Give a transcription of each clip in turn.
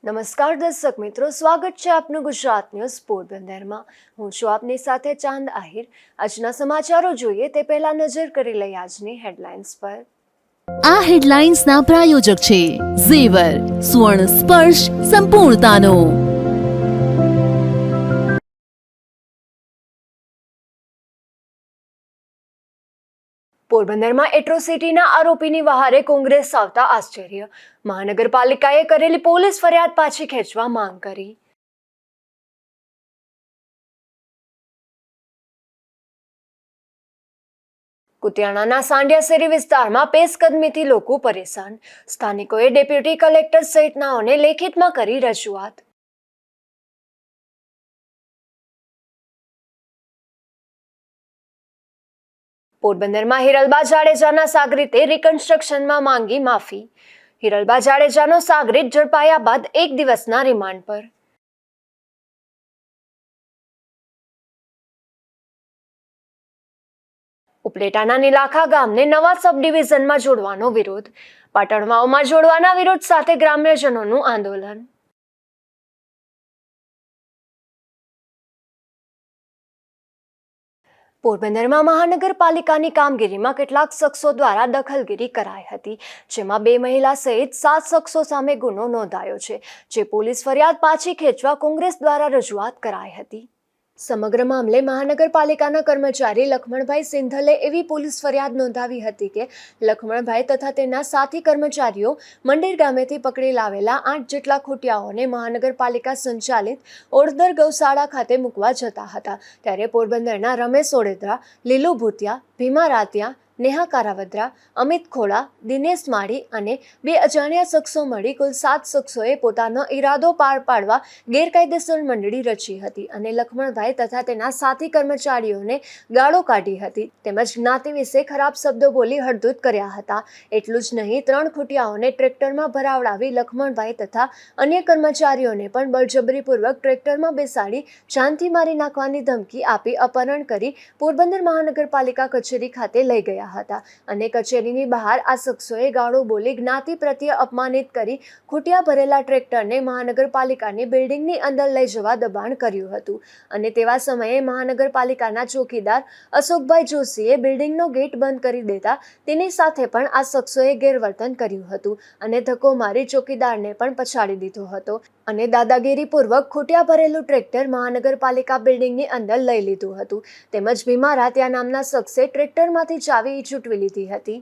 નમસ્કાર દર્શક મિત્રો, સ્વાગત છે આપનું ગુજરાત ન્યૂઝ પોરબંદરમાં। હું છું આપની સાથે ચાંદ આહિર। આજના સમાચારો જોઈએ તે પહેલા નજર કરી લઈએ આજની હેડલાઇન્સ પર। આ હેડલાઇન્સના પ્રાયોજક છે ઝેવર, સુવર્ણ સ્પર્શ સંપૂર્ણતાનો। પોરબંદરમાં એટ્રોસિટીના આરોપીની વહારે કોંગ્રેસ આવતા આશ્ચર્ય। મહાનગરપાલિકાએ કરેલી પોલીસ ફરિયાદ પાછી ખેંચવા માંગ કરી। કુતિયાણાના સાંડિયા વિસ્તારમાં પેશકદમીથી લોકો પરેશાન। સ્થાનિકોએ ડેપ્યુટી કલેક્ટર સહિતનાઓને લેખિતમાં કરી રજૂઆત। પોરબંદરમાં હિરલબા જાડેજાના સાગરીતે રિકન્સ્ટ્રક્શનમાં માંગી માફી। હિરલબા જાડેજાનો સાગરીત ઝડપાયા બાદ 1 દિવસના રિમાન્ડ પર। ઉપલેટાના નીલાખા ગામને નવા સબ ડિવિઝનમાં જોડવાનો વિરોધ। પાટણવાવમાં જોડવાના વિરોધ સાથે ગ્રામ્યજનોનું આંદોલન। પોરબંદરમાં મહાનગરપાલિકાની કામગીરીમાં કેટલાક શખ્સો દ્વારા દખલગીરી કરાઈ હતી, જેમાં 2 મહિલા સહિત 7 શખ્સો સામે ગુનો નોંધાયો છે, જે પોલીસ ફરિયાદ પાછી ખેંચવા કોંગ્રેસ દ્વારા રજૂઆત કરાઈ હતી। સમગ્ર મામલે મહાનગરપાલિકાના કર્મચારી લખમણભાઈ સિંધલે એવી પોલીસ ફરિયાદ નોંધાવી હતી કે લખમણભાઈ તથા તેના સાથી કર્મચારીઓ મંડેર ગામેથી પકડી લાવેલા 8 જેટલા ખોટિયાઓને મહાનગરપાલિકા સંચાલિત ઓડદર ગૌશાળા ખાતે મૂકવા જતા હતા, ત્યારે પોરબંદરના રમેશ ઓડેદરા, લીલુ ભૂતિયા, ભીમા રાતિયા, નેહા કારાવદ્રા, અમિત ખોડા, દિનેશ માળી અને 2 અજાણ્યા શખ્સો મળી કુલ 7 શખ્સોએ પોતાનો ઈરાદો પાર પાડવા ગેરકાયદેસર મંડળી રચી હતી અને લખમણભાઈ તથા તેના સાથી કર્મચારીઓને ગાળો કાઢી હતી, તેમજ જ્ઞાતિ વિશે ખરાબ શબ્દો બોલી હળદૂત કર્યા હતા। એટલું જ નહીં, 3 ખોટિયાઓને ટ્રેક્ટરમાં ભરાવડાવી લખમણભાઈ તથા અન્ય કર્મચારીઓને પણ બળજબરીપૂર્વક ટ્રેક્ટરમાં બેસાડી જાનથી મારી નાખવાની ધમકી આપી અપહરણ કરી પોરબંદર મહાનગરપાલિકા કચેરી ખાતે લઈ ગયા હતા અને કચેરીની બહાર આ શખ્સોએ ગાળો બોલી જ્ઞાતિ પ્રત્યે અપમાનિત કરી ખોટિયા ભરેલા ટ્રેક્ટરને મહાનગરપાલિકાની બિલ્ડિંગની અંદર લઈ જવા દબાણ કર્યું હતું અને તેવા સમયે મહાનગરપાલિકાના ચોકીદાર અશોકભાઈ જોશીએ બિલ્ડિંગનો ગેટ બંધ કરી દેતા તેની સાથે પણ આ શખ્સોએ ગેરવર્તન કર્યું હતું અને ધક્કો મારી ચોકીદારને પણ પછાડી દીધો હતો અને દાદાગીરીપૂર્વક ખોટિયા ભરેલું ટ્રેક્ટર મહાનગરપાલિકા બિલ્ડિંગની અંદર લઈ લીધું હતું, તેમજ ભીમા રાતિયા નામના શખ્સે ટ્રેક્ટરમાંથી ચાવી છૂટવી લીધી હતી।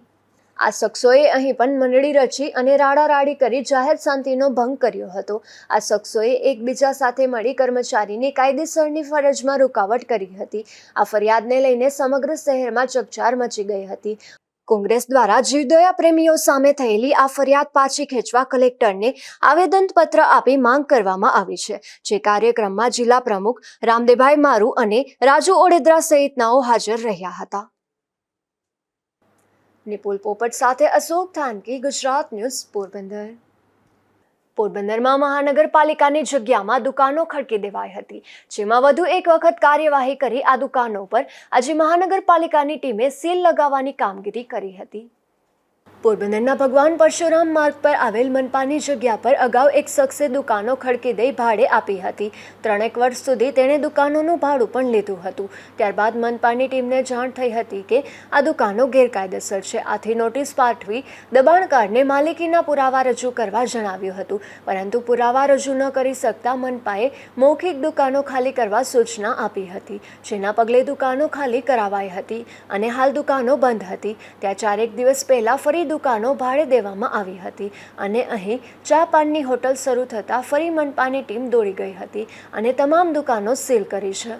આ શખ્સોએ અહીં પણ મંડળી રચી અને રાડારાડી કરી જાહેર શાંતિનો ભંગ કર્યો હતો। આ શખ્સોએ એકબીજા સાથે મળી કર્મચારીની કાયદેસરની ફરજમાં રૂકાવટ કરી હતી। આ ફરિયાદને લઈને સમગ્ર શહેરમાં ચકચાર મચી ગઈ હતી। કોંગ્રેસ દ્વારા જીવદયા પ્રેમીઓ સામે થયેલી આ ફરિયાદ પાછી ખેંચવા કલેક્ટરને આવેદનપત્ર આપી માંગ કરવામાં આવી છે, જે કાર્યક્રમમાં જિલ્લા પ્રમુખ રામદેવભાઈ મારુ અને રાજુ ઓડેદરા સહિતનાઓ હાજર રહ્યા હતા। નિપુલ પોપટ સાથે અશોક થાનકી, ગુજરાત ન્યૂઝ, પોરબંદર। પોરબંદરમાં મહાનગરપાલિકાની જગ્યામાં દુકાનો ખડકી દેવાઈ હતી, જેમાં વધુ એક વખત કાર્યવાહી કરી આ દુકાનો પર આજે મહાનગરપાલિકાની ટીમે સીલ લગાવવાની કામગીરી કરી હતી। પોરબંદરના ભગવાન પરશુરામ માર્ગ પર આવેલ મનપાની જગ્યા પર અગાઉ એક શખ્સે દુકાનો ખડકી દઈ ભાડે આપી હતી। 3 વર્ષ સુધી તેણે દુકાનોનું ભાડું પણ લીધું હતું। ત્યારબાદ મનપાની ટીમને જાણ થઈ હતી કે આ દુકાનો ગેરકાયદેસર છે, આથી નોટિસ પાઠવી દબાણકારને માલિકીના પુરાવા રજૂ કરવા જણાવ્યું હતું, પરંતુ પુરાવા રજૂ ન કરી શકતા મનપાએ મૌખિક દુકાનો ખાલી કરવા સૂચના આપી હતી, જેના પગલે દુકાનો ખાલી કરાવાઈ હતી અને હાલ દુકાનો બંધ હતી। ત્યાં 4 દિવસ પહેલા ફરી દુકાનો ભાડે દેવામાં આવી હતી અને અહીં ચા પાનની હોટલ શરૂ થતા ફરી મનપાની ટીમ દોડી ગઈ હતી અને તમામ દુકાનો સીલ કરી છે।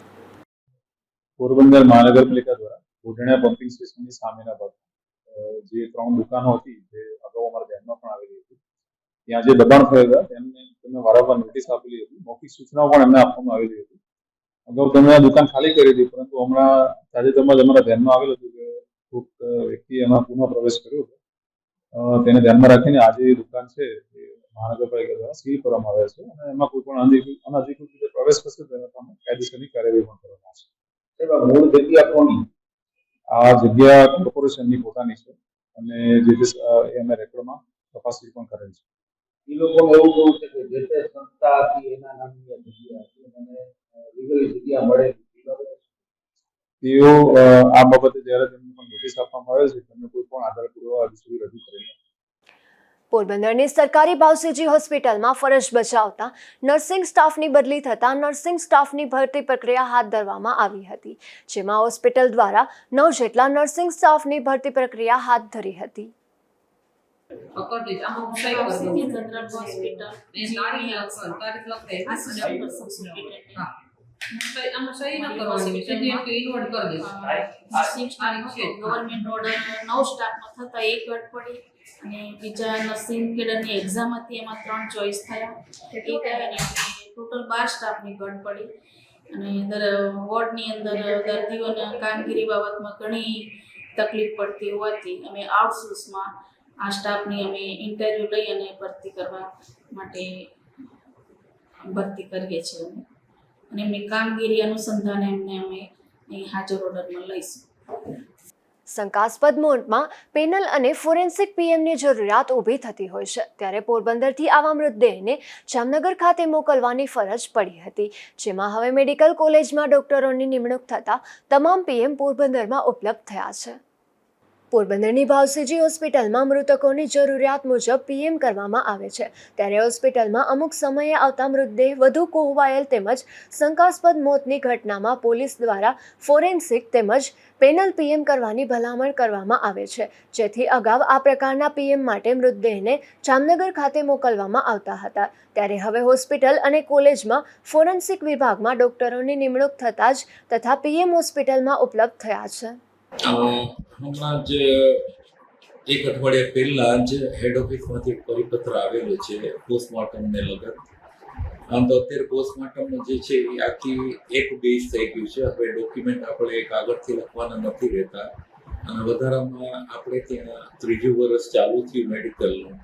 પોરબંદર મહાનગરપાલિકા દ્વારા ગોઢાણા પમ્પિંગ સ્ટેશનની સામેના ભાગમાં જે 3 દુકાનો હતી જે અગાઉ અમારા ધ્યાનમાં પણ આવેલી હતી, ત્યાં જે દબાણ થયેલા તેમને વારંવાર નોટિસ આપેલી હતી, મૌખિક સૂચનાઓ પણ એમને આપવામાં આવેલી હતી। અગાઉ તેમણે દુકાન ખાલી કરી હતી, પરંતુ હમણાં તાજેતરમાં જ અમારા ધ્યાનમાં આવેલું હતું કે કોઈક વ્યક્તિએ એમાં પુનઃ પ્રવેશ કર્યો હતો, તેને ધ્યાનમાં રાખીને આજે દુકાન છે એ મહાનગરપાલિકા દ્વારા સીલ કરવામાં આવે છે અને એમાં કોઈ પણ અનધિકૃત રીતે પ્રવેશ કરશે તેના સામે કાયદેસરની કાર્યવાહી પણ કરવામાં આવશે। મૂળ જગ્યા કોની? આ જગ્યા કોર્પોરેશનની પોતાની છે અને જે અમે રેકોર્ડમાં તપાસણી પણ કરેલ છે। એ લોકોને એવું કહ્યું છે કે જે તે તેઓ આ બાબતે જ્યારે તેમને પણ નોટિસ આપવામાં આવે છે તેમને કોઈ પણ આધાર પુરાવા હજુ સુધી રજૂ કરેલ નથી. પોરબંદરની સરકારી ભાવસીજી હોસ્પિટલમાં ફરજ બજાવતા નર્સિંગ સ્ટાફની બદલી થતાં નર્સિંગ સ્ટાફની ભરતી પ્રક્રિયા હાથ ધરવામાં આવી હતી, જેમાં હોસ્પિટલ દ્વારા 9 જેટલા નર્સિંગ સ્ટાફની ભરતી પ્રક્રિયા હાથ ધરી હતી. ગવર્મેન્ટ ઓર્ડર 9 સ્ટાફમાં થતા એક ઘટ પડી અને બીજા નર્સિંગ કેડરની એક્ઝામ હતી એમાં 3 ચોઈસ થયા એક ટોટલ 12 સ્ટાફની ઘટ પડી અને વોર્ડની અંદર દર્દીઓના કામગીરી બાબતમાં ઘણી તકલીફ પડતી હોવાથી અમે આઉટસોર્સમાં આ સ્ટાફની અમે ઇન્ટરવ્યૂ લઈ અને ભરતી કરવા માટે ભરતી કરીએ છીએ અને એમની કામગીરી અનુસંધાને એમને અમે અહીં હાજર ઓર્ડરમાં લઈશું. શંકાસ્પદ મોતમાં પેનલ અને ફોરેન્સિક પીએમની જરૂરિયાત ઊભી થતી હોય છે, ત્યારે પોરબંદરથી આવા મૃતદેહને જામનગર ખાતે મોકલવાની ફરજ પડી હતી, જેમાં હવે મેડિકલ કોલેજમાં ડોક્ટરોની નિમણૂક થતાં તમામ પીએમ પોરબંદરમાં ઉપલબ્ધ થયા છે. પોરબંદરની ભાવસીજી હોસ્પિટલમાં મૃતકોની જરૂરિયાત મુજબ પીએમ કરવામાં આવે છે, ત્યારે હોસ્પિટલમાં અમુક સમયે આવતા મૃતદેહ વધુ કોહવાયેલ તેમજ શંકાસ્પદ મોતની ઘટનામાં પોલીસ દ્વારા ફોરેન્સિક તેમજ પેનલ પીએમ કરવાની ભલામણ કરવામાં આવે છે, જેથી અગાઉ આ પ્રકારના પીએમ માટે મૃતદેહને જામનગર ખાતે મોકલવામાં આવતા હતા, ત્યારે હવે હોસ્પિટલ અને કોલેજમાં ફોરેન્સિક વિભાગમાં ડોક્ટરોની નિમણૂક થતાં જ તથા પીએમ હોસ્પિટલમાં ઉપલબ્ધ થયા છે. હમણાં જ એક અઠવાડિયા પહેલા જ હેડ ઓફિસમાંથી પરિપત્ર આવેલો છે પોસ્ટમોર્ટમને લગત. આમ તો અત્યારે પોસ્ટમોર્ટમનું જે છે એ આખી એક બેઝ થઈ ગયું છે. હવે ડોક્યુમેન્ટ આપણે કાગળથી લખવાના નથી રહેતા અને વધારામાં આપણે ત્યાં 3જું વર્ષ ચાલુ થયું મેડિકલનું,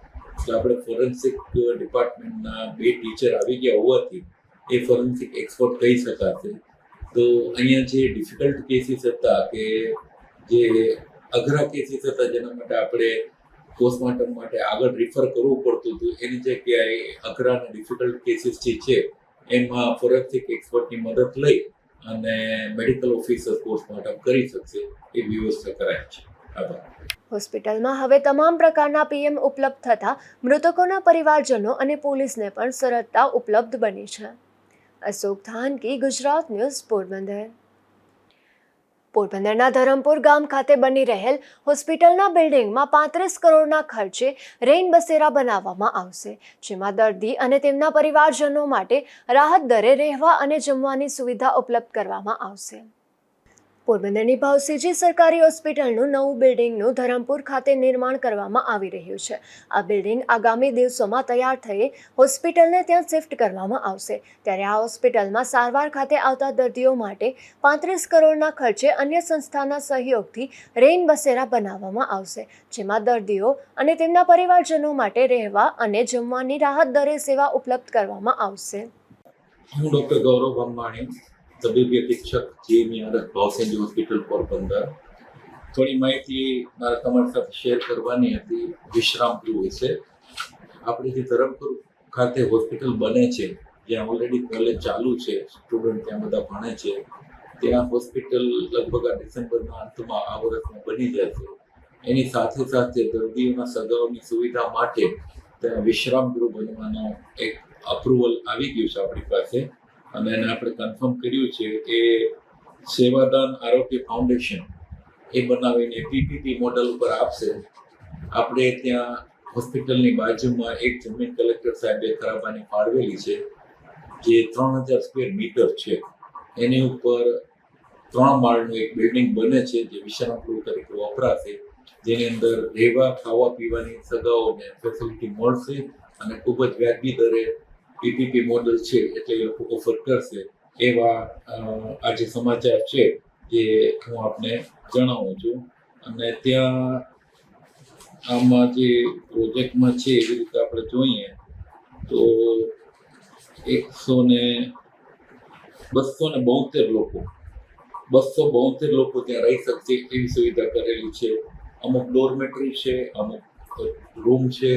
તો આપણે ફોરેન્સિક ડિપાર્ટમેન્ટના 2 ટીચર આવી ગયા હોવાથી એ ફોરેન્સિક એક્સપર્ટ કહી શકાશે. તો અહીંયા જે ડિફિકલ્ટ કેસીસ હતા કે જે અઘરા કેસીસ હતા જેના માટે આપણે પોસ્ટમોર્ટમ માટે આગળ રિફર કરવું પડતું હતું, એની જગ્યાએ અઘરા અને ડિફિકલ્ટ કેસીસ જે છે એમાં ફોરેન્સિક એક્સપર્ટની મદદ લઈ અને મેડિકલ ઓફિસર પોસ્ટમોર્ટમ કરી શકશે એ વ્યવસ્થા કરાય છે. આભાર. હોસ્પિટલમાં હવે તમામ પ્રકારના પીએમ ઉપલબ્ધ થતા મૃતકોના પરિવારજનો અને પોલીસને પણ સરળતા ઉપલબ્ધ બની છે. અશોક થાનકી, ગુજરાત ન્યૂઝ, પોરબંદર. પોરબંદરના ધરમપુર ગામ ખાતે બની રહેલ હોસ્પિટલના બિલ્ડિંગમાં 35 કરોડના ખર્ચે રેઇન બસેરા બનાવવામાં આવશે, જેમાં દર્દી અને તેમના પરિવારજનો માટે રાહત દરે રહેવા અને જમવાની સુવિધા ઉપલબ્ધ કરવામાં આવશે. પોરબંદરની ભાવસીજી સરકારી હોસ્પિટલનું નવું બિલ્ડિંગનું ધરમપુર ખાતે નિર્માણ કરવામાં આવી રહ્યું છે. આ બિલ્ડિંગ આગામી દિવસોમાં તૈયાર થઈ હોસ્પિટલને ત્યાં શિફ્ટ કરવામાં આવશે, ત્યારે આ હોસ્પિટલમાં સારવાર ખાતે આવતા દર્દીઓ માટે 35 કરોડના ખર્ચે અન્ય સંસ્થાના સહયોગથી રેઇન બસેરા બનાવવામાં આવશે, જેમાં દર્દીઓ અને તેમના પરિવારજનો માટે રહેવા અને જમવાની રાહત દરે સેવા ઉપલબ્ધ કરવામાં આવશે. હું ડૉક્ટર ગૌરવ અંબાણી, તબીબી અધિક્ષક GMERS ભાવસીજી હોસ્પિટલ પોરબંદર. થોડી માહિતી મારે તમારી સાથે શેર કરવાની હતી વિશ્રામ ગૃહ વિશે. આપણે જે ધરમપુર ખાતે હોસ્પિટલ બને છે, જ્યાં ઓલરેડી કોલેજ ચાલુ છે, સ્ટુડન્ટ ત્યાં બધા ભણે છે, ત્યાં હોસ્પિટલ લગભગ આ ડિસેમ્બરના અંતમાં આ વર્ષમાં બની જશે. એની સાથે સાથે દર્દીઓના સગાઓની સુવિધા માટે ત્યાં વિશ્રામ ગૃહ બનવાનો એક અપ્રુવલ આવી ગયું છે આપણી પાસે અને એને આપણે કન્ફર્મ કર્યું છે કે સેવાદાન આરોગ્ય ફાઉન્ડેશન એ બનાવીને PPP મોડલ ઉપર આપશે. આપણે ત્યાં હોસ્પિટલની બાજુમાં એક જમીન કલેક્ટર સાહેબે ખરાબાની ફાળવેલી છે, જે 3000 સ્ક્વેર મીટર છે. એની ઉપર 3 માળનું એક બિલ્ડિંગ બને છે, જે વિશ્રામ ગૃહ તરીકે વપરાશે, જેની અંદર રહેવા ખાવા પીવાની સગાઓને ફેસિલિટી મળશે અને ખૂબ જ વ્યાજબી દરે PPP મોડલ છે એટલે એ લોકો ઓફર કરશે. એવા આજે સમાચાર છે જે હું આપને જણાવું છું. અને ત્યાં આમાં જે પ્રોજેક્ટમાં છે એવી રીતે આપણે જોઈએ તો 272 લોકો ત્યાં રહી શકશે એવી સુવિધા કરેલી છે. અમુક ડોરમેટરી છે, અમુક રૂમ છે,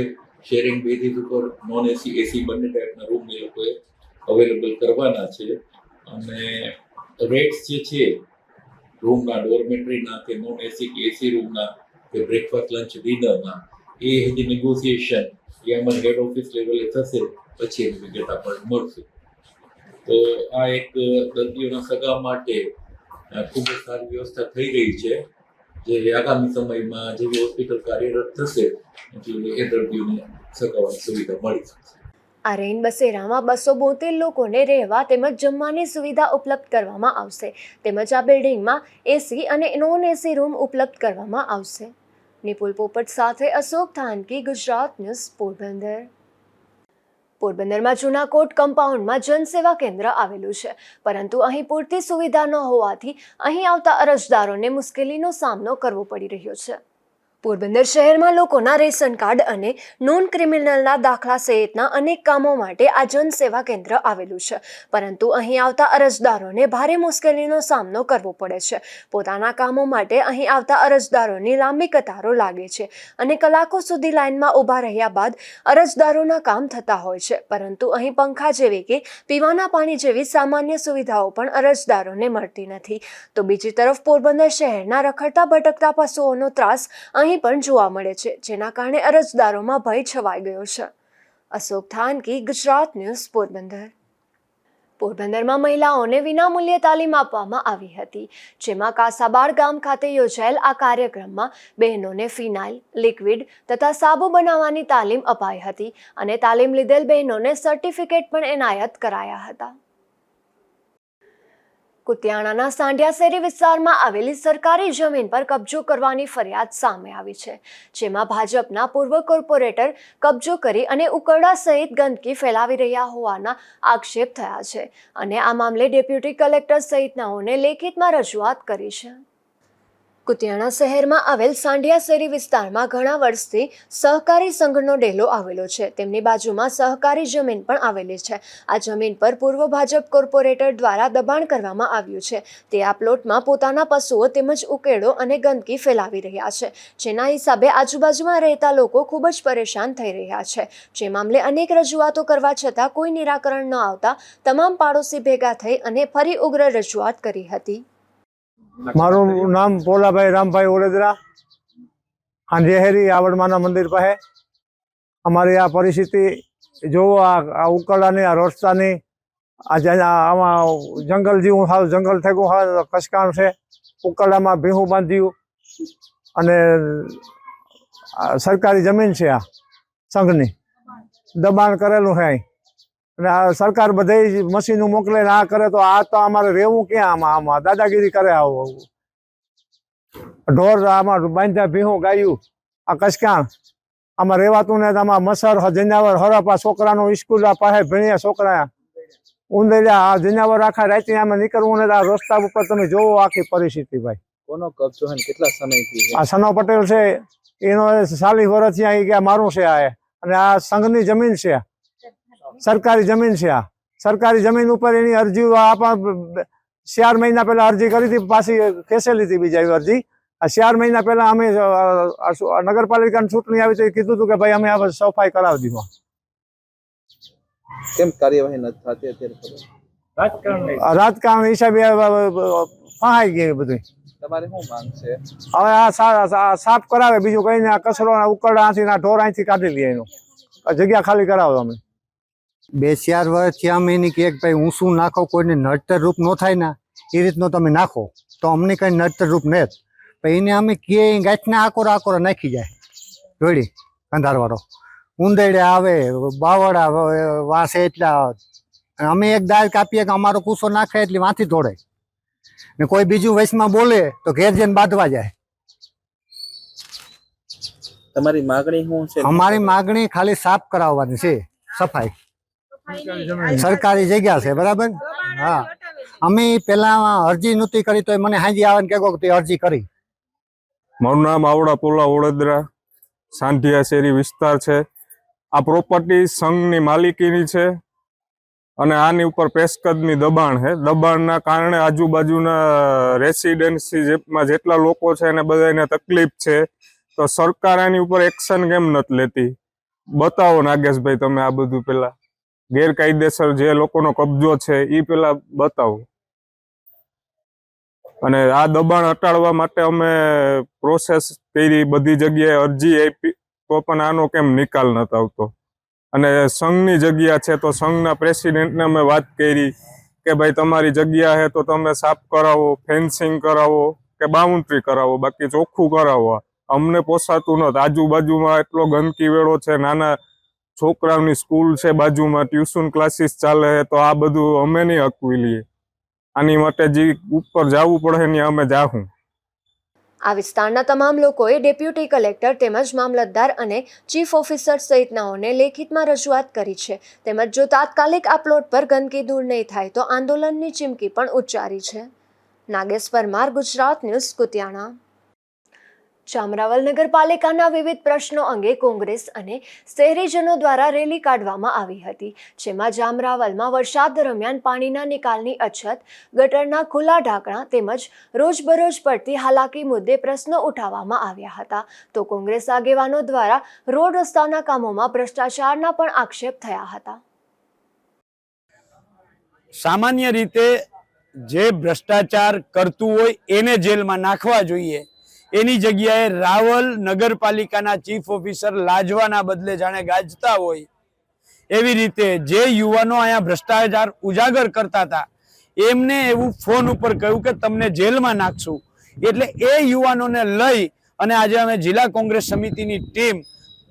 શેરિંગ બેઝિસ ઉપર નોન એસી એસી બંને ટાઈપના રૂમ એ લોકોએ અવેલેબલ કરવાના છે. અને રેટ્સ જે છે રૂમના ડોર્મેટરીના કે નોન એસી કે એસી રૂમના કે બ્રેકફાસ્ટ લંચ ડિનરના એ હજી નેગોશિએશન એ અમારી હેડ ઓફિસ લેવલે થશે, પછી એની વિગત આપણને મળશે. તો આ એક દર્દીઓના સગા માટે ખૂબ જ સારી વ્યવસ્થા થઈ રહી છે, જે આગામી સમયમાં જેવી હોસ્પિટલ કાર્યરત થશે એટલે એ દર્દીઓને સગાવાની સુવિધા મળી શકશે. આ રેઇન બસેરામાં 272 લોકોને રહેવા તેમજ જમવાની સુવિધા ઉપલબ્ધ કરવામાં આવશે. તેમજ આ બિલ્ડિંગમાં એસી અને નોન એસી રૂમ ઉપલબ્ધ કરવામાં આવશે. નિપુલ પોપટ સાથે અશોક થાનકી, ગુજરાત ન્યૂઝ, પોરબંદર. પોરબંદરમાં જૂના કોર્ટ કમ્પાઉન્ડમાં જનસેવા કેન્દ્ર આવેલું છે, પરંતુ અહીં પૂરતી સુવિધા ન હોવાથી અહીં આવતા અરજદારોને મુશ્કેલીનો સામનો કરવો પડી રહ્યો છે. પોરબંદર શહેરમાં લોકોના રેશન કાર્ડ અને નોન ક્રિમિનલના દાખલા સહિતના અનેક કામો માટે આ જનસેવા કેન્દ્ર આવેલું છે, પરંતુ અહીં આવતા અરજદારોને ભારે મુશ્કેલીનો સામનો કરવો પડે છે. પોતાના કામો માટે અહીં આવતા અરજદારોની લાંબી કતારો લાગે છે અને કલાકો સુધી લાઇનમાં ઊભા રહ્યા બાદ અરજદારોના કામ થતા હોય છે, પરંતુ અહીં પંખા જેવી કે પીવાના પાણી જેવી સામાન્ય સુવિધાઓ પણ અરજદારોને મળતી નથી. તો બીજી તરફ પોરબંદર શહેરના રખડતા ભટકતા પશુઓનો ત્રાસ અહીં પણ જોવા મળે છે, જેના કારણે અરજદારોમાં ભય છવાઈ ગયો છે. અશોક થાનકી, ગુજરાત ન્યૂઝ, પોરબંદર. પોરબંદરમાં મહિલાઓને વિનામૂલ્યે તાલીમ આપવામાં આવી હતી, જેમાં કાસાબાર ગામ ખાતે યોજાયેલ આ કાર્યક્રમમાં બહેનોને ફિનાઇલ, લિક્વિડ તથા સાબુ બનાવવાની તાલીમ અપાઈ હતી અને તાલીમ લીધેલ બહેનોને સર્ટિફિકેટ પણ એનાયત કરાયા હતા. કુતિયાણાના સાંઢિયા શેરી વિસ્તારમાં આવેલી સરકારી જમીન પર કબજો કરવાની ફરિયાદ સામે આવી છે, જેમાં ભાજપના પૂર્વ કોર્પોરેટર કબજો કરી અને ઉકરડા સહિત ગંદકી ફેલાવી રહ્યા હોવાના આક્ષેપ થયા છે અને આ મામલે ડેપ્યુટી કલેક્ટર સહિતનાઓને લેખિતમાં રજૂઆત કરી છે. કુતિયાણા શહેરમાં આવેલ સાંઢિયા શેરી વિસ્તારમાં ઘણા વર્ષથી સહકારી સંઘનો ડેલો આવેલો છે. તેમની બાજુમાં સહકારી જમીન પણ આવેલી છે. આ જમીન પર પૂર્વ ભાજપ કોર્પોરેટર દ્વારા દબાણ કરવામાં આવ્યું છે. તે આ પ્લોટમાં પોતાના પશુઓ તેમજ ઉકેડો અને ગંદકી ફેલાવી રહ્યા છે, જેના હિસાબે આજુબાજુમાં રહેતા લોકો ખૂબ જ પરેશાન થઈ રહ્યા છે. જે મામલે અનેક રજૂઆતો કરવા છતાં કોઈ નિરાકરણ ન આવતા તમામ પાડોશી ભેગા થઈ અને ફરી ઉગ્ર રજૂઆત કરી હતી. મારું નામ પોલાભાઈ રામભાઈ ઓળેદરા, હાંજેહેરી આવડમાના મંદિર પાસે. અમારી આ પરિસ્થિતિ જોવો, આ ઉકરડાની, આ રસ્તાની, આમાં જંગલ જેવું હાવ જંગલ થઈ ગયું, હાવ કસકાણ છે. ઉકરડામાં ભીહું બાંધ્યું અને સરકારી જમીન છે, આ સંઘની દબાણ કરેલું છે. અને આ સરકાર બધે મશીનો મોકલે ને આ કરે, તો આ તો અમારે રહેવું ક્યાં? આમાં દાદાગીરી કરે. આવું ઢોર આમાં બાંધ્યા, ભીહું ગાયું, આ કસકાણ આમાં રહેવાતું ને. આમાં મસર જનાવર હરપા, છોકરાનો સ્કૂલ પાસે ભણ્યા છોકરા ઊંધેલ્યા, આ જનાવર આખા રાતે આમાં નીકળવું ને. આ રસ્તા ઉપર તમે જોવો આખી પરિસ્થિતિ. ભાઈ કોનો કબજો છે, કેટલા સમયથી? આ સનો પટેલ છે, એનો 40 વર્ષથી અહીં ગયા મારું છે આ. અને આ સંઘની જમીન છે, સરકારી જમીન છે. આ સરકારી જમીન ઉપર એની અરજીઓ આપણા 4 મહિના પહેલા અરજી કરી હતી, પાછી ખેંચેલી હતી બીજા અરજી. આ 4 મહિના પહેલા અમે નગરપાલિકાની ચૂંટણી આવી તો કીધું હતું કે ભાઈ અમે આ સફાઈ કરાવી દીધું. કેમ કાર્યવાહી નથી થતી અત્યારે? રાજકારણ હિસાબે ફહાઈ ગઈ બધું. તમારે શું માંગ છે હવે? આ સાફ કરાવે, બીજું કઈ ને. આ કચરો ઉકરડા અહીંથી, ઢોર અહીંથી કાઢી લઈએ, એનું જગ્યા ખાલી કરાવો અમે. 2-4 વર્ષથી અમે એની કે ભાઈ હું શું નાખો, કોઈને નડતર રૂપ ન થાય ને એ રીતનો તમે નાખો, તો અમને કઈ નડતર રૂપ નહીં. પણ એને અમે કે ગાંઠના આકોરા નાખી જાય, જોડી અંધારવાળો ઉંદેડે આવે, બાવડા વાસે એટલા. અમે એક દાળ કાપીએ કે અમારો કૂસો નાખે એટલે વાંથી દોડે ને. કોઈ બીજું વયસમાં બોલે તો ઘેર જઈને બાંધવા જાય. તમારી માગણી શું છે? અમારી માગણી ખાલી સાફ કરાવવાની છે, સફાઈ. સરકારી જગ્યા છે, બરાબર? હા, અમે પેલા અરજી નહોતી કરી તો મને હાજી આવે ને કે અરજી કરી. મારું નામ આવડા પોલા ઓળેદરા, સાંઢિયા શેરી વિસ્તાર છે. આ પ્રોપર્ટી સંઘની માલિકીની છે અને આની ઉપર પેશકદની દબાણ છે. દબાણના કારણે આજુબાજુના રેસિડેન્સીમાં જેટલા લોકો છે એને બધાને તકલીફ છે. તો સરકાર આની ઉપર એક્શન કેમ નથી લેતી? બતાવો નાગેશભાઈ તમે આ બધું. પેલા ગેરકાયદેસર જે લોકોનો કબજો છે એ પેલા બતાવો. અને આ દબાણ હટાડવા માટે અમે પ્રોસેસ કરી, બધી જગ્યાએ અરજી આપી, તો પણ આનો કેમ નિકાલ નથી આવતો. અને સંઘની જગ્યા છે તો સંઘના પ્રેસિડેન્ટને અમે વાત કરી કે ભાઈ તમારી જગ્યા છે તો તમે સાફ કરાવો, ફેન્સિંગ કરાવો કે બાઉન્ડ્રી કરાવો, બાકી ચોખ્ખું કરાવો. અમને પોસાતું નથી. આજુબાજુમાં એટલો ગંદકી વેળો છે, નાના છોકરાઓની સ્કૂલ છે બાજુમાં, ટ્યુશન ક્લાસીસ ચાલે છે, તો આ બધું અમે નહીં હકવી લઈએ. આની માટે જે ઉપર જવું પડે ને અમે જાહું. આ વિસ્તારના તમામ લોકોએ ડેપ્યુટી કલેક્ટર તેમજ મામલતદાર અને ચીફ ઓફિસર સહિતનાઓને લેખિતમાં રજૂઆત કરી છે. તેમજ જો તાત્કાલિક આ પ્લોટ પર ગંદકી દૂર નહીં થાય તો આંદોલનની ચીમકી પણ ઉચ્ચારી છે. નાગેશ પરમાર, ગુજરાત ન્યૂઝ, કુતિયાણા. જામરાવલ નગરપાલિકાના વિવિધ પ્રશ્નો અંગે કોંગ્રેસ અને શહેરીજનો દ્વારા રેલી કાઢવામાં આવી હતી, જેમાં જામરાવલમાં વરસાદ દરમિયાન પાણીના નિકાલની અછત, ગટરના ખુલ્લા ઢાંકણા તેમજ રોજબરોજ પડતી હાલાકી મુદ્દે પ્રશ્નો ઉઠાવવામાં આવ્યા હતા. તો કોંગ્રેસ આગેવાનો દ્વારા રોડ રસ્તાના કામોમાં ભ્રષ્ટાચારના પણ આક્ષેપ થયા હતા. સામાન્ય રીતે જે ભ્રષ્ટાચાર કરતું હોય એને જેલમાં નાખવા જોઈએ, એની જગ્યાએ રાવલ નગરપાલિકાના ચીફ ઓફિસર લાજવાના બદલે જાણે ગાજતા હોય એવી રીતે જે યુવાનો અહીંયા ભ્રષ્ટાચાર ઉજાગર કરતા હતા એમને એવું ફોન ઉપર કહ્યું કે તમને જેલમાં નાખશું. એટલે એ યુવાનોને લઈ અને આજે અમે જિલ્લા કોંગ્રેસ સમિતિની ટીમ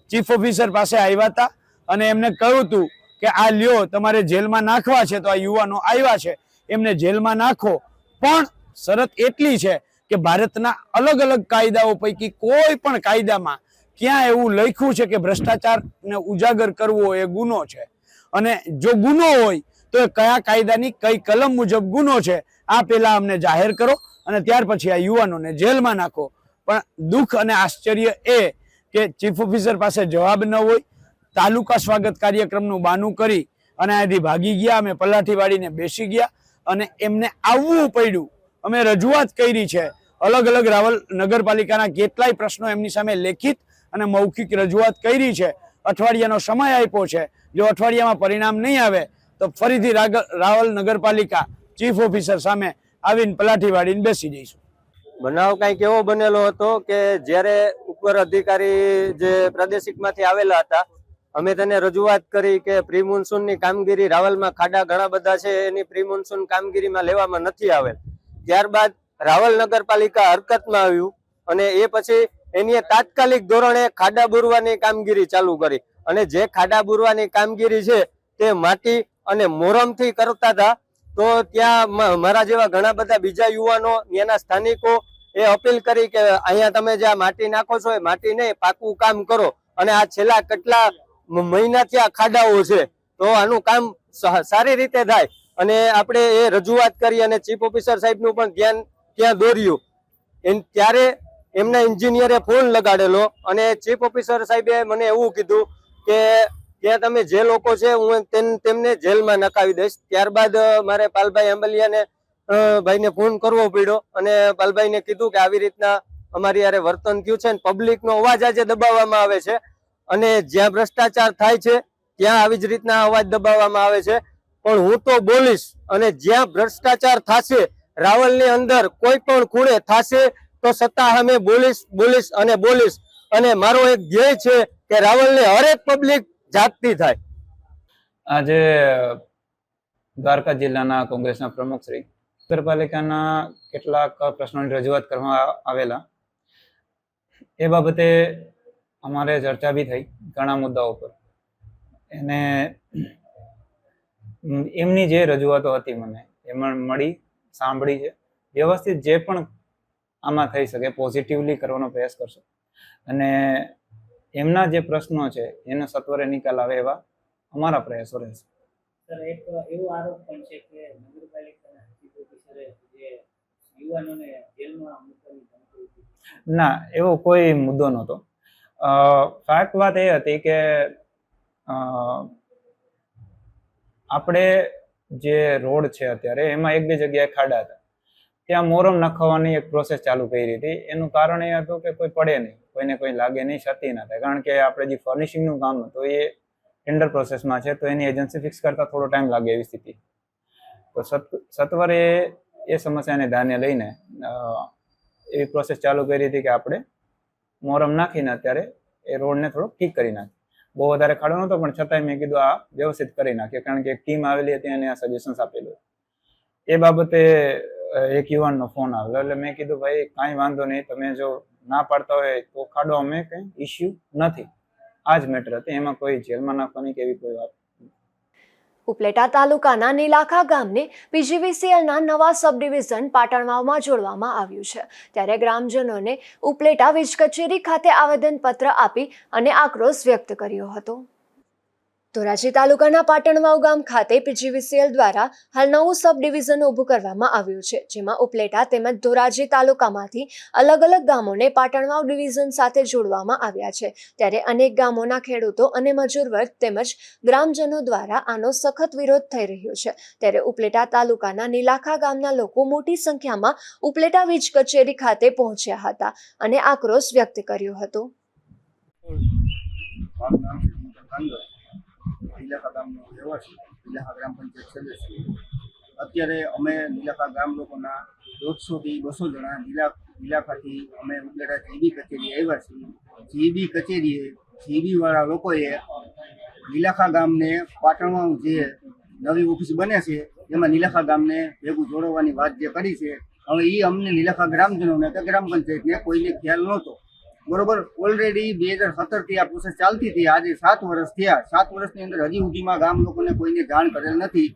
ચીફ ઓફિસર પાસે આવ્યા હતા અને એમને કહ્યું હતું કે આ લ્યો તમારે જેલમાં નાખવા છે, તો આ યુવાનો આવ્યા છે એમને જેલમાં નાખો. પણ શરત એટલી છે કે ભારતના અલગ અલગ કાયદાઓ પૈકી કોઈ પણ કાયદામાં ક્યાં એવું લખ્યું છે કે ભ્રષ્ટાચારને ઉજાગર કરવો એ ગુનો છે, અને જો ગુનો હોય તો એ કયા કાયદાની કઈ કલમ મુજબ ગુનો છે આ પહેલા અમને જાહેર કરો અને ત્યાર પછી આ યુવાનોને જેલમાં નાખો. પણ દુઃખ અને આશ્ચર્ય એ કે ચીફ ઓફિસર પાસે જવાબ ન હોય, તાલુકા સ્વાગત કાર્યક્રમનું બહાનું કરી અને અહીંથી ભાગી ગયા. અમે પલાઠી વાળીને બેસી ગયા અને એમને આવવું પડ્યું. અમે રજૂઆત કરી છે, અલગ અલગ રાવલ નગરપાલિકાના કેટલાય પ્રશ્નો એમની સામે લેખિત અને મૌખિક રજૂઆત કરી છે. અઠવાડિયાનો સમય આપ્યો છે. જો અઠવાડિયામાં પરિણામ નહીં આવે તો ફરીથી રાવલ નગરપાલિકા ચીફ ઓફિસર સામે આવીને પલાઠી વાળીને બેસી જઈશું. બનાવ કંઈક એવો બનેલો હતો કે જ્યારે ઉપર અધિકારી જે પ્રાદેશિકમાંથી આવેલા હતા, અમે તેને રજૂઆત કરી કે પ્રી મોન્સૂનની કામગીરી રાવલમાં ખાડા ઘણા બધા છે એની પ્રી મોન્સૂન કામગીરીમાં લેવામાં નથી આવેલ. ત્યારબાદ રાવલ નગરપાલિકા હરકતમાં આવ્યું અને એ પછી એની તાત્કાલિક ધોરણે ખાડા બુરવાની કામગીરી ચાલુ કરી. અને જે ખાડા બુરવાની કામગીરી છે તે માટી અને મોરમથી કરતા હતા. તો ત્યાં મારા જેવા ઘણા બધા બીજા યુવાનો, ત્યાંના સ્થાનિકો એ અપીલ કરી કે અહીંયા તમે જે આ માટી નાખો છો એ માટી નહીં, પાકું કામ કરો. અને આ છેલ્લા કેટલા મહિનાથી આ ખાડાઓ છે તો આનું કામ સારી રીતે થાય. અને આપણે એ રજૂઆત કરી અને ચીફ ઓફિસર સાહેબનું પણ ધ્યાન ત્યાં દોર્યું. ત્યારે એમના એન્જિનિયરે ફોન લગાડેલો અને ચીફ ઓફિસર સાહેબે મને એવું કીધું કે ત્યાં તમે જે લોકો છે હું તેમને જેલમાં નખાવી દઈશ. ત્યારબાદ મારે પાલભાઈ આંબલિયાને ભાઈને ફોન કરવો પડ્યો અને પાલભાઈને કીધું કે આવી રીતના અમારી યારે વર્તન થયું છે, પબ્લિકનો અવાજ આજે દબાવવામાં આવે છે અને જ્યાં ભ્રષ્ટાચાર થાય છે ત્યાં આવી જ રીતના અવાજ દબાવવામાં આવે છે. પણ હું તો બોલીશ અને જ્યાં ભ્રષ્ટાચાર થશે રાવલની અંદર કોઈ પણ ખૂણે થશે તો સત્તા સામે બોલીશ અને મારો એક ધ્યેય છે કે રાવલની હરેક પબ્લિક જાગતી થાય. આજે દ્વારકા જિલ્લાના કોંગ્રેસના પ્રમુખ શ્રી નગરપાલિકાના કેટલાક પ્રશ્નોની રજૂઆત કરવામાં આવેલા. એ બાબતે અમારે ચર્ચા બી થઈ ઘણા મુદ્દાઓ પર. એને એમની જે રજૂઆતો હતી મને એમાં મળી, સાંભળી છે. વ્યવસ્થિત જે પણ આમાં થઈ શકે પોઝિટિવલી કરવાનો પ્રયાસ કરશો અને એમના જે પ્રશ્નો છે એનો સત્વરે નિકાલ આવે એવા અમારા પ્રયાસો રહેશે. સર, એક એવો આરોપ પણ છે કે નગરપાલિકાના ચીફ ઓફિસરે જે યુવાનોને જેલમાં મૂકવાની ધમકી આપી. ના, એવો કોઈ મુદ્દો નહોતો. ફેક્ટ વાત એ હતી કે આપણે જે રોડ છે અત્યારે એમાં એક બે જગ્યાએ ખાડા હતા, ત્યાં મોરમ નખાવવાની એક પ્રોસેસ ચાલુ કરી હતી. એનું કારણ એ હતું કે કોઈ પડે નહીં, કોઈને કોઈ લાગે નહીં, ક્ષતિ ના થાય. કારણ કે આપણે જે ફર્નિશિંગનું કામ હતું એ ટેન્ડર પ્રોસેસમાં છે તો એની એજન્સી ફિક્સ કરતા થોડો ટાઈમ લાગે એવી સ્થિતિ. તો સત્વરે એ સમસ્યાને ધ્યાને લઈને એવી પ્રોસેસ ચાલુ કરી હતી કે આપણે મોરમ નાખીને અત્યારે એ રોડને થોડો ઠીક કરી નાખીએ. બહુ વધારે ખાડો નહોતો પણ છતાંય મેં કીધું આ વ્યવસ્થિત કરી નાખીએ, કારણ કે એક ટીમ આવેલી હતી અને આ સજેશન્સ આપેલું. એ બાબતે એક યુવાનનો ફોન આવેલો એટલે મેં કીધું ભાઈ કાંઈ વાંધો નહીં, તમે જો ના પાડતા હોય તો ખાડો અમે કંઈ ઇસ્યુ નથી. આ જ મેટર હતી, એમાં કોઈ જેલમાં નાખવાની કે એવી કોઈ વાત. ઉપલેટા તાલુકાના નીલાખા ગામને પીજીવીસીએલના નવા સબ ડિવિઝન પાટણવાવમાં જોડવામાં આવ્યું છે. ત્યારે ગ્રામજનોને ઉપલેટા વીજ કચેરી ખાતે આવેદનપત્ર આપી અને આક્રોશ વ્યક્ત કર્યો હતો. ધોરાજી તાલુકાના પાટણવાવ ગામ ખાતે પીજીવીસીએલ દ્વારા હાલ નવું સબ ડિવિઝન ઊભું કરવામાં આવ્યું છે, જેમાં ઉપલેટા તેમજ ધોરાજી તાલુકામાંથી અલગ અલગ ગામોને પાટણવાવ ડિવિઝન સાથે જોડવામાં આવ્યા છે. ત્યારે અનેક ગામોના ખેડૂતો અને મજૂર વર્ગ તેમજ ગ્રામજનો દ્વારા આનો સખત વિરોધ થઈ રહ્યો છે. ત્યારે ઉપલેટા તાલુકાના નીલાખા ગામના લોકો મોટી સંખ્યામાં ઉપલેટા વીજ કચેરી ખાતે પહોંચ્યા હતા અને આક્રોશ વ્યક્ત કર્યો હતો. નીલાખા ગામનો રહેવાસી, નીલાખા ગ્રામ પંચાયત સદસ્ય. અત્યારે અમે નીલાખા ગામ લોકોના 150 થી 200 જણા નીલાખાથી અમે ઉપલેટા જીબી કચેરી આવ્યા છીએ. જીબી કચેરીએ જીબી વાળા લોકોએ નીલાખા ગામને પાટણમાં જે નવી ઓફિસ બને છે એમાં નીલાખા ગામને ભેગું જોડવાની વાત જે કરી છે, હવે એ અમને નીલાખા ગ્રામજનોને કે ગ્રામ પંચાયતને કોઈને ખ્યાલ નહોતો. બરોબર, ઓલરેડી 2017 થી આ પ્રોસેસ ચાલતી હતી. આજે 7 વર્ષ થયા. 7 વર્ષની અંદર હજી સુધીમાં ગામ લોકોને કોઈને જાણ કરેલ નથી.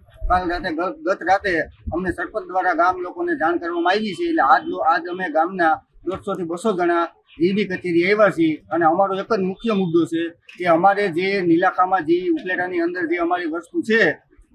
ગત રાતે અમને સરપંચ દ્વારા ગામ લોકોને જાણ કરવામાં આવી છે. એટલે આજ અમે ગામના 150 થી 200 જણા જીબી કચેરી આવ્યા છીએ અને અમારો એક જ મુખ્ય મુદ્દો છે કે અમારે જે નીલાખામાં જે ઉપલેટાની અંદર જે અમારી વસ્તુ છે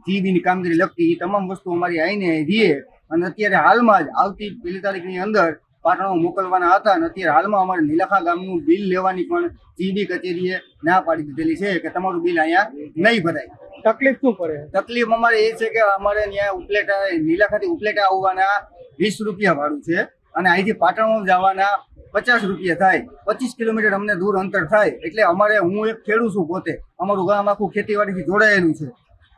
જીબીની કામગીરી લગતી, એ તમામ વસ્તુ અમારી આવીને રહીએ. અને અત્યારે હાલમાં જ આવતી 1 તારીખની અંદર પાટણમાં મોકલવાના હતા અને અત્યારે હાલમાં અમારે નીલાખા ગામનું બિલ લેવાની પણ જીબી કચેરીએ ના પાડી દીધેલી છે કે તમારું બિલ અહીંયા નહીં ભરાય. તકલીફ શું પડે? તકલીફ અમારે એ છે કે અમારે ત્યાં ઉપલેટા નીલાખાથી ઉપલેટા આવવાના 20 રૂપિયા ભાડું છે અને અહીંથી પાટણમાં જવાના 50 રૂપિયા થાય. 25 કિલોમીટર અમને દૂર અંતર થાય. એટલે અમારે, હું એક ખેડૂત છું પોતે, અમારું ગામ આખું ખેતીવાડીથી જોડાયેલું છે.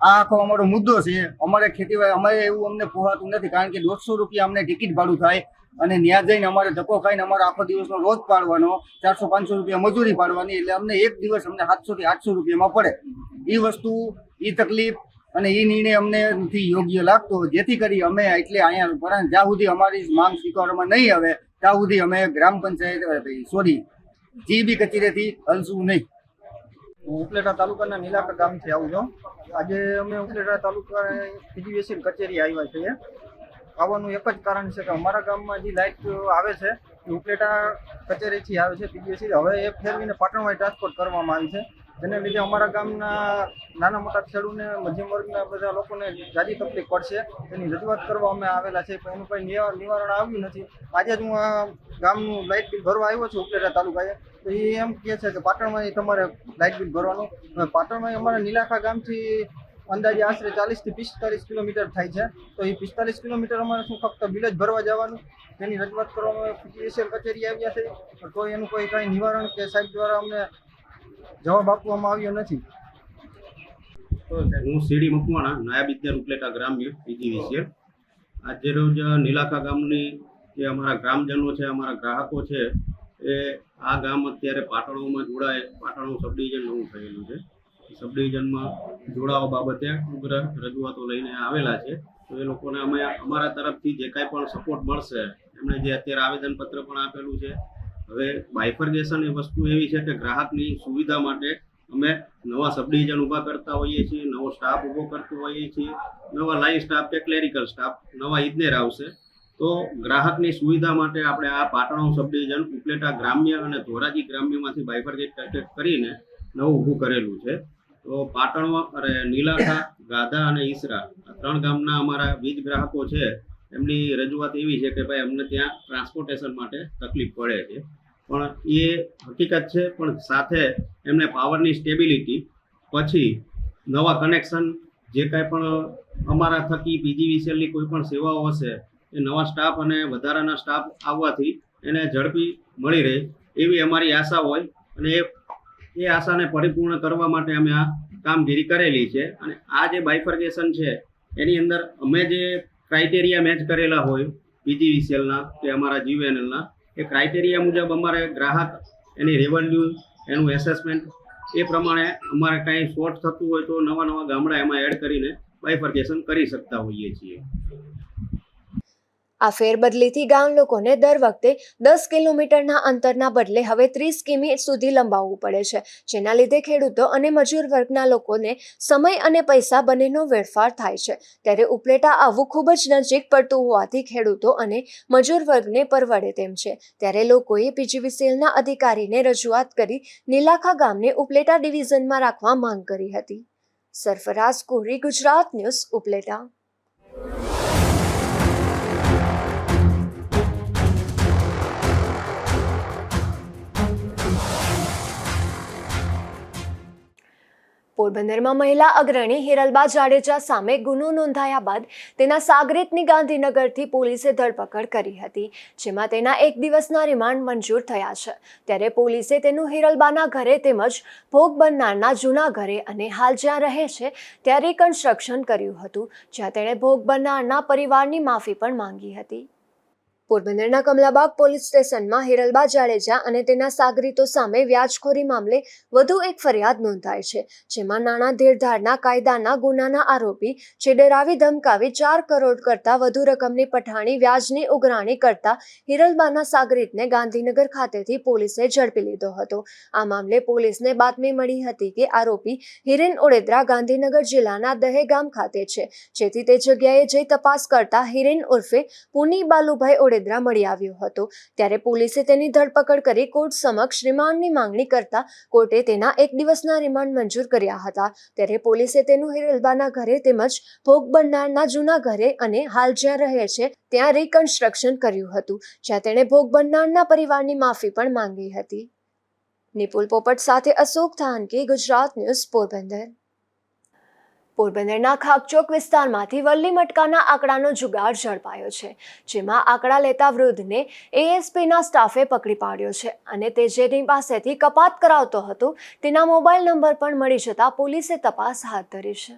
આ આખો અમારો મુદ્દો છે. અમારે ખેતીવાડી અમારે એવું અમને પોહાતું નથી, કારણ કે 150 રૂપિયા અમને ટિકિટ ભાડું થાય અને ત્યાં જઈને અમારે ધક્કો ખાઈને અમારો આખો દિવસનો રોજ પાડવાનો, 400-500 રૂપિયા મજૂરી પાડવાની. એટલે અમને એક દિવસ અમને 700 થી 800 રૂપિયામાં પડે. એ વસ્તુ, એ તકલીફ અને એ નિર્ણય અમને નથી યોગ્ય લાગતો, જેથી કરી અમે એટલે અહીંયા જ્યાં સુધી અમારી માંગ સ્વીકારવામાં નહીં આવે ત્યાં સુધી અમે ગ્રામ પંચાયત જીબી કચેરીથી હલશું નહીં. હું ઉપલેટા તાલુકાના નીલાખા ગામથી આવું છું. આજે અમે ઉપલેટા તાલુકા પીજીવીસીએલ કચેરી આવ્યા છીએ. આવવાનું એક જ કારણ છે કે અમારા ગામમાં જે લાઇટ આવે છે એ ઉપલેટા કચેરીથી આવે છે પીજીવીસીએલ. હવે એ ફેરવીને પાટણમાં ટ્રાન્સપોર્ટ કરવામાં આવી છે, જેને લીધે અમારા ગામના નાના મોટા ખેડૂતને, મધ્યમ વર્ગના બધા લોકોને જાજી તકલીફ પડશે. એની રજૂઆત કરવા અમે આવેલા છે, પણ એનું કંઈ નિવારણ આવ્યું નથી. આજે જ હું આ ગામનું લાઇટ બિલ ભરવા આવ્યો છું ઉપલેટા તાલુકાએ, તો એ એમ કહે છે કે પાટણમાં તમારે લાઇટ બિલ ભરવાનું. પાટણમાં અમારા નીલાખા ગામથી અંદાજે આશરે 40 થી 45 કિલોમીટર થાય છે. તો એ 45 કિલોમીટર અમારે શું ફક્ત બિલ જ ભરવા જવાનું? તેની રજૂઆત કરવામાં પીજીવીસીએલ કચેરી આવ્યા છે, તો એનું કોઈ કાંઈ નિવારણ કે સાહેબ દ્વારા અમને જવાબ આપવામાં આવ્યો નથી. હું સીડી મકવાણા, નાયબ ઇજનેર ઉપલેટા ગ્રામ્ય પીજીવીસીએલ. આજે રોજ નીલાખા ગામની જે અમારા ગ્રામજનો છે, અમારા ગ્રાહકો છે, એ આ ગામ અત્યારે પાટણોમાં જોડાય. પાટણો સબ ડિવિઝન નવું થયેલું છે. સબ ડિવિઝનમાં જોડાવા બાબતે ઉગ્ર રજૂઆતો લઈને આવેલા છે. તો એ લોકોને અમે અમારા તરફથી જે કાંઈ પણ સપોર્ટ મળશે, એમણે જે અત્યારે આવેદનપત્ર પણ આપેલું છે. હવે બાયફર્ગેશન એ વસ્તુ એવી છે કે ગ્રાહકની સુવિધા માટે અમે નવા સબ ડિવિઝન ઊભા કરતા હોઈએ છીએ, નવો સ્ટાફ ઊભો કરતો હોઈએ છીએ, નવા લાઈન સ્ટાફ કે ક્લેરિકલ સ્ટાફ, નવા ઇજનેર આવશે. તો ગ્રાહકની સુવિધા માટે આપણે આ પાટણો સબ ડિવિઝન ઉપલેટા ગ્રામ્ય અને ધોરાજી ગ્રામ્યમાંથી બાયફર્ગેટ કરીને નવું ઊભું કરેલું છે. તો પાટણમાં નીલાખા, ગાધા અને ઈસરા આ 3 ગામના અમારા વીજ ગ્રાહકો છે. એમની રજૂઆત એવી છે કે ભાઈ અમને ત્યાં ટ્રાન્સપોર્ટેશન માટે તકલીફ પડે છે. પણ એ હકીકત છે, પણ સાથે એમને પાવરની સ્ટેબિલિટી, પછી નવા કનેક્શન, જે કાંઈ પણ અમારા થકી પીજીવીસીએલની કોઈ પણ સેવાઓ હશે એ નવા સ્ટાફ અને વધારાના સ્ટાફ આવવાથી એને ઝડપી મળી રહે એવી અમારી આશા હોય. અને એ આશાને પરિપૂર્ણ કરવા માટે અમે આ કામગીરી કરેલી છે. અને આ જે બાયફર્ગેશન છે એની અંદર અમે જે ક્રાઇટેરિયા મેચ કરેલા હોય પીજીવીસીએલના કે અમારા જીવીએનએલના એ ક્રાઇટેરિયા મુજબ અમારે ગ્રાહક એની રેવન્યુ એનું એસેસમેન્ટ એ પ્રમાણે અમારે કાંઈ શોર્ટ થતું હોય તો નવા ગામડા એમાં એડ કરીને બાયફર્કેશન કરી શકતા હોઈએ છીએ. આ ફેરબદલીથી ગામ લોકોને દર વખતે 10 કિલોમીટરના અંતરના બદલે હવે 30 કિમી સુધી લંબાવવું પડે છે, જેના લીધે ખેડૂતો અને મજૂર વર્ગના લોકોને સમય અને પૈસા બંનેનો વેડફાટ થાય છે. ત્યારે ઉપલેટા આવવું ખૂબ જ નજીક પડતું હોવાથી ખેડૂતો અને મજૂર વર્ગને પરવડે તેમ છે. ત્યારે લોકોએ પીજીવીસીએલના અધિકારીને રજૂઆત કરી નીલાખા ગામને ઉપલેટા ડિવિઝનમાં રાખવા માંગ કરી હતી. સરફરાઝ કોહરી, ગુજરાત ન્યૂઝ, ઉપલેટા. પોરબંદરમાં મહિલા અગ્રણી હિરલબા જાડેજા સામે ગુનો નોંધાયા બાદ તેના સાગરીતની ગાંધીનગરથી પોલીસે ધરપકડ કરી હતી, જેમાં તેના 1 દિવસના રિમાન્ડ મંજૂર થયા છે. ત્યારે પોલીસે તેનું હિરલબાના ઘરે તેમજ ભોગ બનનારના જૂના ઘરે અને હાલ જ્યાં રહે છે ત્યાં રિકન્સ્ટ્રક્શન કર્યું હતું, જ્યાં તેણે ભોગ બનનારના પરિવારની માફી પણ માંગી હતી. પોરબંદરના કમલાબાગ પોલીસ સ્ટેશનમાં હિરલબા જાડેજા અને તેના સાગરીતો સામે વ્યાજખોરી મામલે વધુ એક ફરિયાદ નોંધાઈ છે, જેમાં નાણાં ધીરધારના કાયદાના ગુનાના આરોપી જે ડરાવી ધમકાવી 4 કરોડ કરતાં વધુ રકમની પઠાણી વ્યાજની ઉઘરાણી કરતા હિરલબાના સાગરીતને ગાંધીનગર ખાતેથી પોલીસે ઝડપી લીધો હતો. આ મામલે પોલીસને બાતમી મળી હતી કે આરોપી હિરેન ઓડેદરા ગાંધીનગર જિલ્લાના દહેગામ ખાતે છે, જેથી તે જગ્યાએ જઈ તપાસ કરતા હિરેન ઉર્ફે પુની બાલુભાઈ ઓડેદરા મળી આવ્યો હતો. ત્યારે પોલીસે તેની ધરપકડ કરી કોર્ટ સમક્ષ રિમાન્ડની માંગણી કરતા કોર્ટે તેના 1 દિવસના રિમાન્ડ મંજૂર કર્યા હતા. ત્યારે પોલીસે તેનું હિરલબાના ઘરે તેમજ ભોગ બનનારના જૂના ઘરે અને હાલ જ્યાં રહે છે ત્યાં રિકન્સ્ટ્રક્શન કર્યું હતું, જ્યાં તેણે ભોગ બનનારના પરિવારની માફી પણ માંગી હતી. નિપુલ પોપટ સાથે અશોક થાનકી, ગુજરાત ન્યૂઝ, પોરબંદર. પોરબંદરના ખાકચોક વિસ્તારમાંથી વલ્લી મટકાના આંકડાનો જુગાર ઝડપાયો છે, જેમાં આંકડા લેતા વૃદ્ધને એએસપીના સ્ટાફે પકડી પાડ્યો છે અને તે જેની પાસેથી કપાત કરાવતો હતો તેના મોબાઈલ નંબર પણ મળી જતા પોલીસે તપાસ હાથ ધરી છે.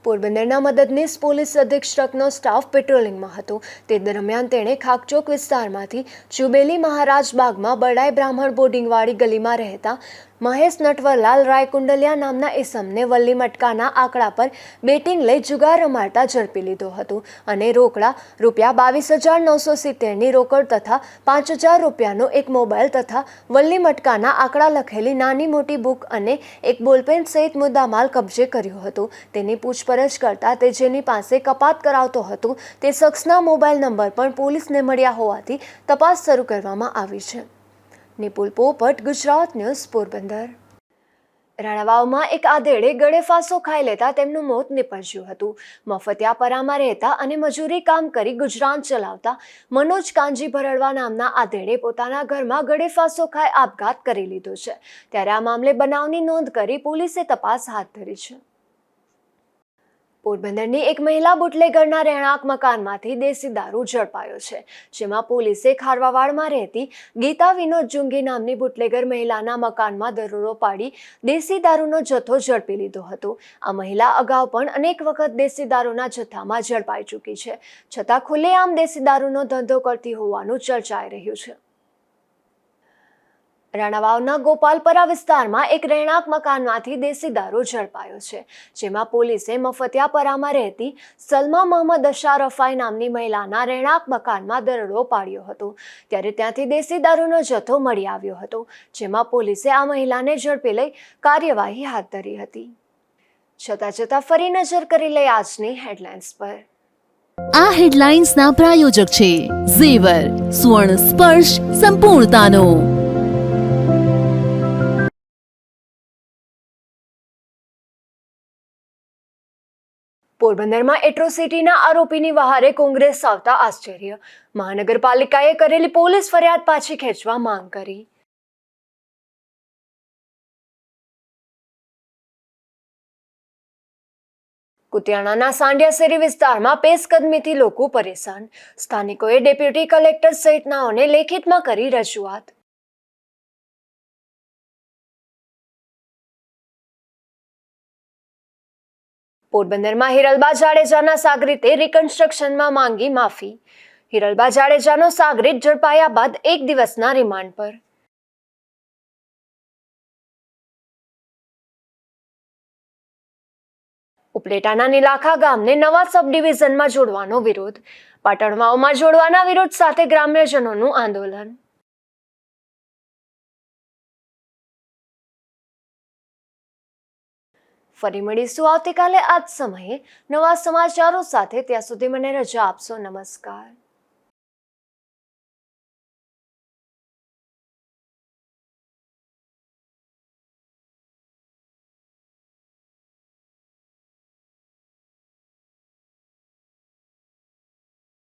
પોરબંદરના મદદનીશ પોલીસ અધિક્ષકનો સ્ટાફ પેટ્રોલિંગમાં હતો. તે દરમિયાન તેણે ખાકચોક વિસ્તારમાંથી જુબેલી મહારાજ બાગમાં બડાઈ બ્રાહ્મણ બોર્ડિંગવાળી ગલીમાં રહેતા મહેશ નટવરલાલ રાયકુંડલિયા નામના ઇસમને વલ્લી મટકાના આંકડા પર બેટિંગ લઈ જુગાર રમાડતા ઝડપી લીધો હતો અને રોકડા ₹22,970ની રોકડ તથા ₹5,000નો એક મોબાઈલ તથા વલ્લી મટકાના આંકડા લખેલી નાની મોટી બુક અને એક બોલપેન સહિત મુદ્દામાલ કબજે કર્યો હતો. તેની પૂછપરછ કરતા તે જેની પાસે કપાત કરાવતો હતો તે શખ્સના મોબાઈલ નંબર પણ પોલીસને મળ્યા હોવાથી તપાસ શરૂ કરવામાં આવી છે. નિપુલ પોપટ, ગુજરાત ન્યૂઝ, પોરબંદર. રાણાવાવમાં એક આધેડે ગળે ફાંસો ખાઈ લેતા તેમનું મોત નીપજ્યું હતું. મફતિયાપરામાં રહેતા અને મજૂરી કામ કરી ગુજરાન ચલાવતા મનોજ કાંજી ભરડવા નામના આધેડે પોતાના ઘરમાં ગળે ફાંસો ખાઈ આપઘાત કરી લીધો છે. ત્યારે આ મામલે બનાવની નોંધ કરી પોલીસે તપાસ હાથ ધરી છે. પોરબંદરની એક મહિલા બુટલેગરના રહેણાંક મકાનમાંથી દેશી દારૂ ઝડપાયો છે, જેમાં પોલીસે ખારવાવાડમાં રહેતી ગીતા વિનોદ જુંગી નામની બુટલેગર મહિલાના મકાનમાં દરોડો પાડી દેશી દારૂનો જથ્થો ઝડપી લીધો હતો. આ મહિલા અગાઉ પણ અનેક વખત દેશી દારૂના જથ્થામાં ઝડપાઈ ચૂકી છે, છતાં ખુલ્લેઆમ દેશી દારૂનો ધંધો કરતી હોવાનું ચર્ચાઈ રહ્યું છે. રાણાવાવના ગોપાલપરા વિસ્તારમાં એક રહેણાંક મકાનમાંથી દેશી દારૂ ઝડપાયો છે, જેમાં પોલીસે મફતિયાપરામાં રહેતી સલમા મોહમ્મદ અશારફાઈ નામની મહિલાના રહેણાંક મકાનમાં દરોડો પાડ્યો હતો. ત્યારે ત્યાંથી દેશી દારૂનો જથ્થો મળી આવ્યો હતો, જેમાં પોલીસે આ મહિલાને ઝડપી લઈ કાર્યવાહી હાથ ધરી હતી. છતાં ફરી નજર કરી લઈ આજની હેડલાઇન્સ પર. આ હેડલાઇન્સના પ્રાયોજક છે ઝેવર, સુવર્ણ સ્પર્શ સંપૂર્ણતાનો. પોરબંદરમાં એટ્રોસિટીના આરોપીની વહારે કોંગ્રેસ આવતા આશ્ચર્ય. મહાનગરપાલિકાએ કરેલી પોલીસ ફરિયાદ પાછી ખેંચવા માંગ કરી. કુતિયાણાના સાંડિયાસેરી વિસ્તારમાં પેશકદમીથી લોકો પરેશાન. સ્થાનિકોએ ડેપ્યુટી કલેક્ટર સહિતનાઓને લેખિતમાં કરી રજૂઆત. પોરબંદરમાં હિરલબા જાડેજાના સાગરીતે રિકન્સ્ટ્રક્શનમાં માંગી માફી. હિરલબા જાડેજાનો સાગરીત ઝડપાયા બાદ 1 દિવસના રિમાન્ડ પર. ઉપલેટાના નીલાખા ગામને નવા સબ ડિવિઝનમાં જોડવાનો વિરોધ. પાટણ વાવમાં જોડવાના વિરોધ સાથે ગ્રામ્યજનોનું આંદોલન. ફરી મળીશું આવતીકાલે આ જ સમયે નવા સમાચારો સાથે. ત્યાં સુધી મને રજા આપશો. નમસ્કાર.